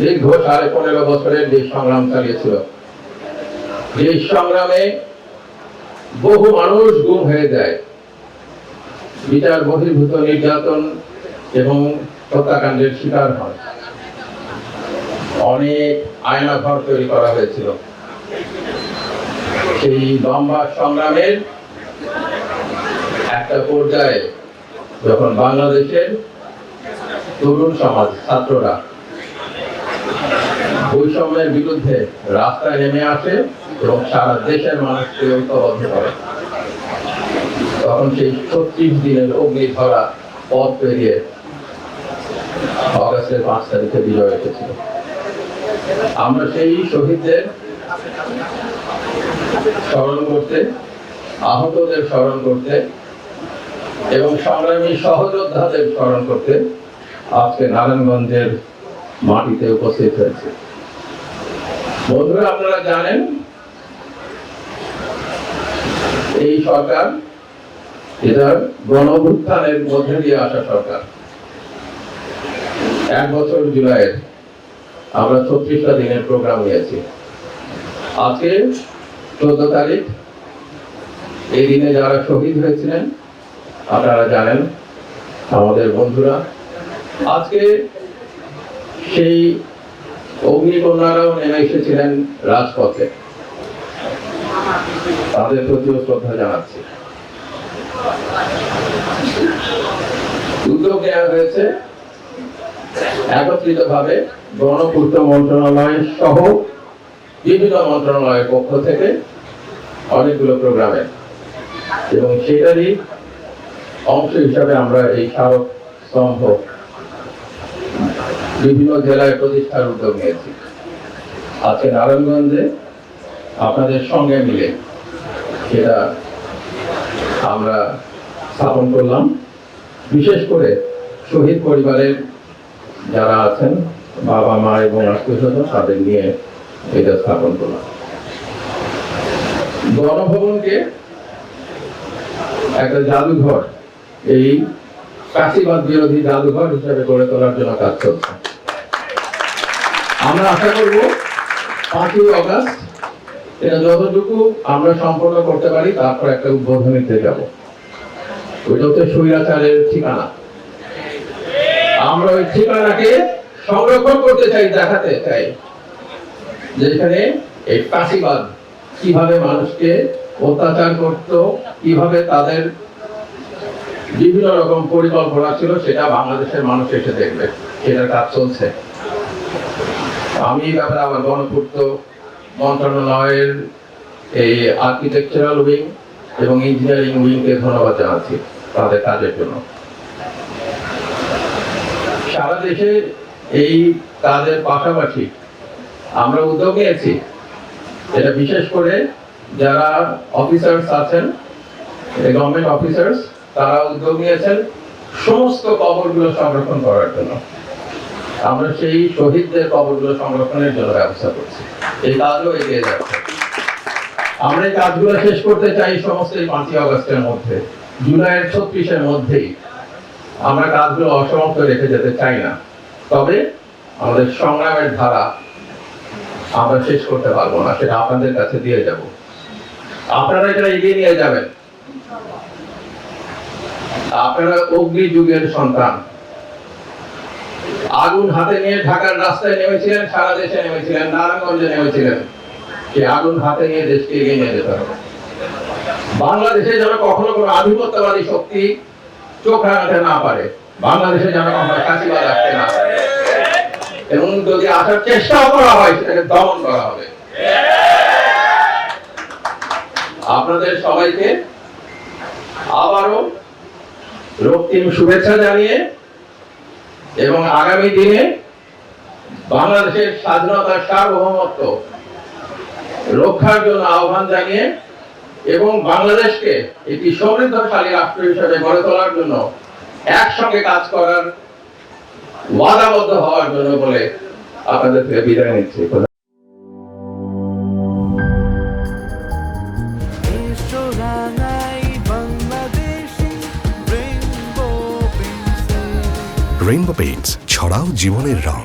দীর্ঘ 15.5 বছরের যে সংগ্রাম চালিয়েছিল, যে সংগ্রামে বহু মানুষ গুম হয়ে যায়, বিচার বহির্ভূত নির্যাতন এবং হত্যাকাণ্ডের শিকার হয়, অনেক আয়নাঘর তৈরি করা হয়েছিল। সেই লম্বা সংগ্রামের একটা পর্যায়ে যখন বাংলাদেশের তরুণ সমাজ, ছাত্ররা বৈষম্যের বিরুদ্ধে রাস্তায় নেমে আসে এবং সারা দেশের মানুষকে ঐক্যবদ্ধ করে, তখন সেই 36 দিনের অগ্নিঝরা পথ পেরিয়ে অগাস্টের 5 তারিখে বিজয় এসেছিল। আমরা সেই শহীদদের স্মরণ করতে, আহতদের স্মরণ করতে এবং সংগ্রামী সহযোদ্ধাদের স্মরণ করতে আজকে নারায়ণগঞ্জের মাটিতে উপস্থিত হয়েছে। বন্ধুরা, আপনারা জানেন এই সরকার এটার গণঅভ্যুত্থানের মধ্যে দিয়ে আসা সরকার। 1 বছর জুলাইয়ের আমরা 36টা দিনের প্রোগ্রাম নিয়েছি। আজকে 14 তারিখ, এই দিনে যারা শহীদ হয়েছিলেন আপনারা জানেন, আমাদের বন্ধুরা। আজকে সেই অগ্নিকন্যারাও নেমে এসেছিলেন রাজপথে, তাদের প্রতিও শ্রদ্ধা জানাচ্ছি। উদ্যোগ নেওয়া হয়েছে একত্রিতভাবে গণপূর্ত মন্ত্রণালয় সহ বিভিন্ন মন্ত্রণালয়ের পক্ষ থেকে অনেকগুলো প্রোগ্রামে, এবং সেটারই অংশ হিসাবে আমরা এই স্মারক স্তম্ভ বিভিন্ন জেলায় প্রতিষ্ঠার উদ্যোগ নিয়েছি। আজকে নারায়ণগঞ্জে আপনাদের সঙ্গে মিলে সেটা আমরা স্থাপন করলাম। বিশেষ করে শহীদ পরিবারের যারা আছেন, বাবা মা এবং আত্মীয়স্বজন, তাদের নিয়ে এটা স্থাপন করলাম। গণভবনকে একটা জাদুঘর, এই কাশিবাদ বিরোধী জাদুঘর হিসেবে গড়ে তোলার জন্য কাজ চলছে। আমরা আশা করব 5ই অগাস্ট এটা যতটুকু আমরা সম্পন্ন করতে পারি, তারপর একটা উদ্বোধনীতে যাব। ওইটা হচ্ছে স্বৈরাচারের ঠিকানা। আমরা ওই ঠিকানাকে সংরক্ষণ করতে চাই, দেখাতে চাই যেখানে এই কাশিবাদ কিভাবে মানুষকে অত্যাচার করত, কিভাবে তাদের বিভিন্ন রকম পরিকল্পনা ছিল, সেটা বাংলাদেশের মানুষ এসে দেখবে। সেটার কাজ চলছে। আমি এই ব্যাপারে আমার গণপূর্ত মন্ত্রণালয়ের এই আর্কিটেকচারাল উইং এবং ইঞ্জিনিয়ারিং উইংকে ধন্যবাদ জানাচ্ছি তাদের কাজের জন্য। সারা দেশে এই কাজের পাশাপাশি আমরা উদ্যোগ নিয়েছি, এটা বিশেষ করে যারা অফিসার্স আছেন, গভর্নমেন্ট অফিসার্স, তারা উদ্যোগ নিয়েছেন সমস্ত কবরগুলো সংরক্ষণ করার জন্য। আমরা সেই শহীদদের কবরগুলো সংরক্ষণের জন্য ব্যবস্থা করছি। এই কাজও এগিয়ে যাচ্ছে। আমরা এই কাজগুলো শেষ করতে চাই সমস্ত এই 5ই অগাস্টের মধ্যে, জুলাইয়ের 36-এর মধ্যেই। আমরা কাজগুলো অসমাপ্ত রেখে যেতে চাই না। তবে আমাদের সংগ্রামের ধারা আমরা শেষ করতে পারবো না, সেটা আপনাদের কাছে দিয়ে যাব। আপনারা এটা এগিয়ে নিয়ে যাবেন। আপনারা অগ্নি যুগের সন্তান। আগুন হাতে নিয়ে ঢাকার রাস্তায় নেমেছিলেন, সারা দেশে নেমেছিলেন, নারায়ণগঞ্জে নেমেছিলেন। সেই আগুন হাতে নিয়ে দেশকে এগিয়ে নিয়ে যেতে হবে। বাংলাদেশে যেন কখনো কোনো আধিপত্যবাদী শক্তি চোখ রাঙাতে না পারে, বাংলাদেশে যেন কখনো কাশিবাদ আসতে না পারে, এবং যদি আসার চেষ্টাও করা হয় সেটাকে দমন করা হবে। আপনাদের সবাইকে আবারও রক্তিম শুভেচ্ছা জানিয়ে এবং আগামী দিনে বাংলাদেশের স্বাধীনতার সার্বভৌমত্ব রক্ষার জন্য আহ্বান জানিয়ে এবং বাংলাদেশকে একটি সমৃদ্ধশালী রাষ্ট্র হিসেবে গড়ে তোলার জন্য একসঙ্গে কাজ করার ওয়াদাবদ্ধ হওয়ার জন্য বলে আপনাদের থেকে বিদায় নিচ্ছি। রেইনবো পেইন্টস, ছড়াও জীবনের রং।